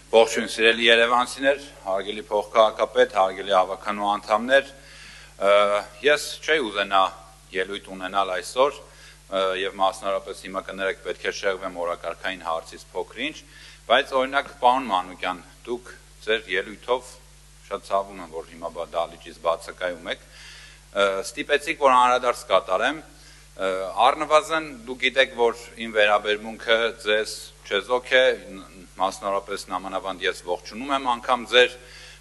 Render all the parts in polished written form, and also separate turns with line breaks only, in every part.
Ողջույն սիրելի երևանցիներ, հարգելի փոխքաղաքապետ, հարգելի հավաքանու անդամներ, ես չէի ուզենա ելույթ ունենալ այսօր եւ մասնավորապես հիմա կներեք պետք է շեղվեմ օրակարգային հարցից փոքր-ինչ, բայց օրինակ պարոն Մանուկյան, դուք ձեր ելույթով շատ ցավում եմ, որ հիմա դահլիճից բացակայում եք, ստիպեցիք, որ անդրադարձ կատարեմ, առնվազն դուք գիտեք, որ իմ վերաբերմունքը ձեզ չեզոք է, մասնավորապես նամանավանդ ես ողջունում եմ անգամ ձեր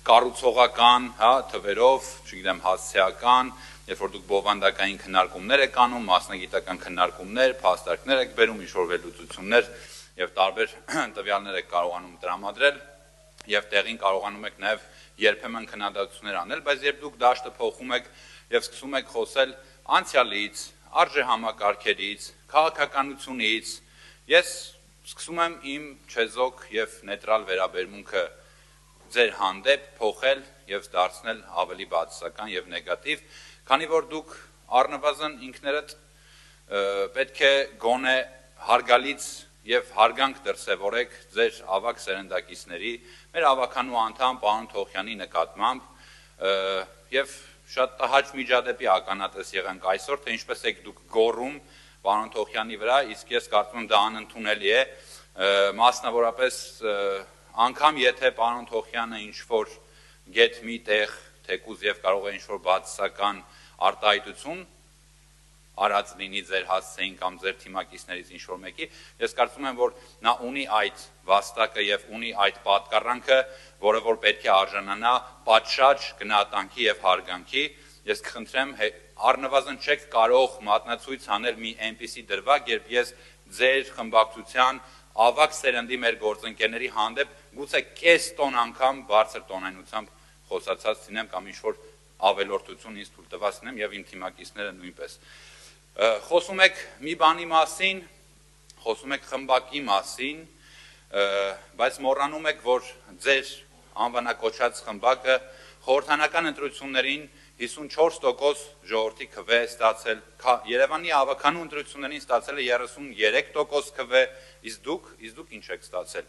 կառուցողական, թվերով, չգիտեմ, հասցեական, երբ որ դուք բովանդակային քննարկումներ եք անում, մասնագիտական քննարկումներ, փաստարկներ եք բերում, ինչ-որ վերլուծություններ եւ տարբեր տվյալներ եք կարողանում տրամադրել եւ տեղին կարողանում եք նաեւ երբեմն քննադատություններ անել, բայց երբ դուք դաշտը փոխում եք եւ սկսում եք խոսել անցյալից, արժեհամակարգերից, քաղաքականությունից, ես սկսում եմ իմ չեզոք եւ նեյտրալ վերաբերմունքը ձեր հանդեպ փոխել եւ դարձնել ավելի բացասական եւ նեգատիվ, քանի որ դուք առնվազն ինքներդ պետք է գոնե հարգալից եւ հարգանք դրսեւորեք ձեր ավակ սերնդակիցների, մեր ավականու անդամ պարոն Թոխյանի նկատմամբ եւ շատ տհաճ միջադեպի ականատես եղանք այսօր, թե ինչպես եք դուք գոռում պարոն Թոխյանի վրա, իսկ ես կարծում եմ դա անընդունելի է, մասնավորապես անգամ եթե պարոն Թոխյանը ինչ-որ գետ մի տեղ, թեկուզ եւ կարող է ինչ-որ բացասական արտահայտություն արած լինի ձեր հասցեին կամ ձեր թիմակիցներից ինչ-որ մեկի, ես կարծում եմ, որ նա ունի այդ վաստակը եւ ունի այդ պատկառանքը, որը որ պետք է արժանանա պատշաճ գնահատանքի եւ հարգանքի, ես կխնդրեմ առնվազն չեք կարող մատնացույց անել մի այնպիսի դրվագ, երբ ես ձեր խմբակցության ավակ սերնդի մեր գործընկերների հանդեպ գուցե կես տոն անգամ բարձր տոնայնությամբ խոսացած լինեմ կամ ինչ-որ ավելորդություն ինձ թույլ տված լինեմ եւ իմ թիմակիցները նույնպես։ Խոսում եք մի բանի մասին, խոսում եք խմբակի մասին, բայց մոռանում եք, որ ձեր անվանակոչած խմբակը խորհրդանական ընտրություններին 54% ժողովրդի քվե ստացել, Երևանի ավականու ընտրություններին ստացել է 33% քվե, իսկ դուք ինչ եք ստացել։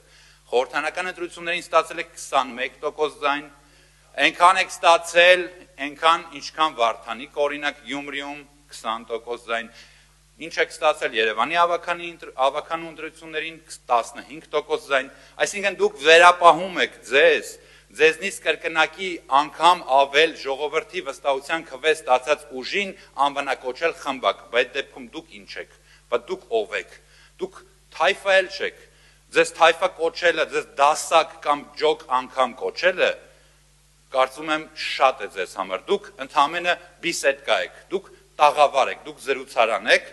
Խորհրդանական ընտրություններին ստացել եք 21% ձայն, այնքան եք ստացել, այնքան ինչքան Վարդանիկ օրինակ Գյումրիում 20% ձայն, ինչ եք ստացել Երևանի ավականու ընտրություններին 15% ձայն, այսինքն դուք վերապահում եք ձեզնից կրկնակի անգամ ավել ժողովրդի վստահության քվե ստացած ուժին անվանակոչել խմբակ, բայց դեպքում դուք ինչ եք, բայց դուք ով եք, դուք թայֆա էլ չեք, ձեզ թայֆա կոչելը, ձեզ դասակ կամ ջոկ անգամ կոչելը, կարծում եմ շատ է ձեզ համար, դուք ընդամենը բիսեդկա եք, դուք տաղավար եք, դուք զրուցարան եք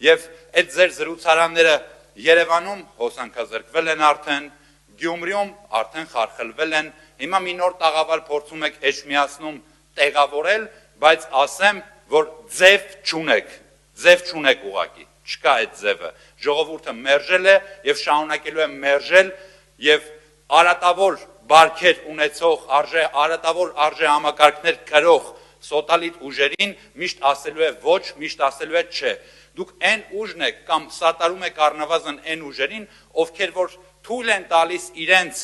եւ այդ ձեր զրուցարանները Երևանում հոսանքազրկվել են արդեն, Գյումրիում արդեն խարխլվել են, հիմա մի նոր տաղավար փորձում եք էջմիածնում տեղավորել, բայց ասեմ, որ ձև չունեք ուղակի, չկա այդ ձևը, ժողովուրդը մերժել է եւ շարունակելու է մերժել եւ արատավոր բարքեր ունեցող արատավոր արժեհամակարգներ կրող սոտալիտ ուժերին միշտ ասելու է ոչ, միշտ ասելու է չէ։ Դուք այն ուժն եք կամ սատարում եք առնվազն այն ուժերին, ովքեր որ թույլ են տալիս իրենց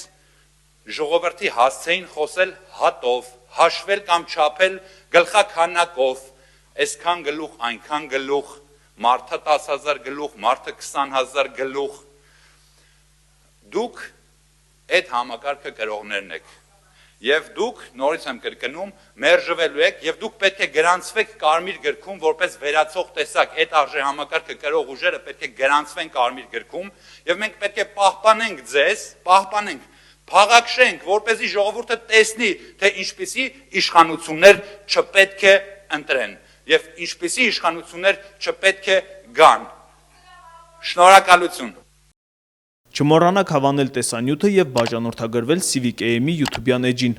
ժողովրդի հասցեին խոսել հատով, հաշվել կամ չափել գլխաքանակով, այսքան գլուխ, այնքան գլուխ, մարդը 10,000 գլուխ, մարդը 20,000 գլուխ։ Դուք այդ համակարգը կրողներն եք։ Եվ դուք, նորից եմ կրկնում, մերժվելու եք եւ դուք պետք է գրանցվեք կարմիր գրքում որպես վերացող տեսակ, այդ արժեհամակարգը կրող ուժերը պետք է գրանցվեն կարմիր գրքում եւ մենք պետք է պահպանենք ձեզ, փաղաքշենք, որպեսզի ժողովուրդը տեսնի, թե ինչպիսի իշխանություններ չպետք է ընտրեն եւ ինչպիսի իշխանություններ չպետք է գան։ Շնորհակալություն։
Չմոռանաք հավանել տեսանյութը եւ բաժանորդագրվել Civic AM-ի YouTube-յան էջին։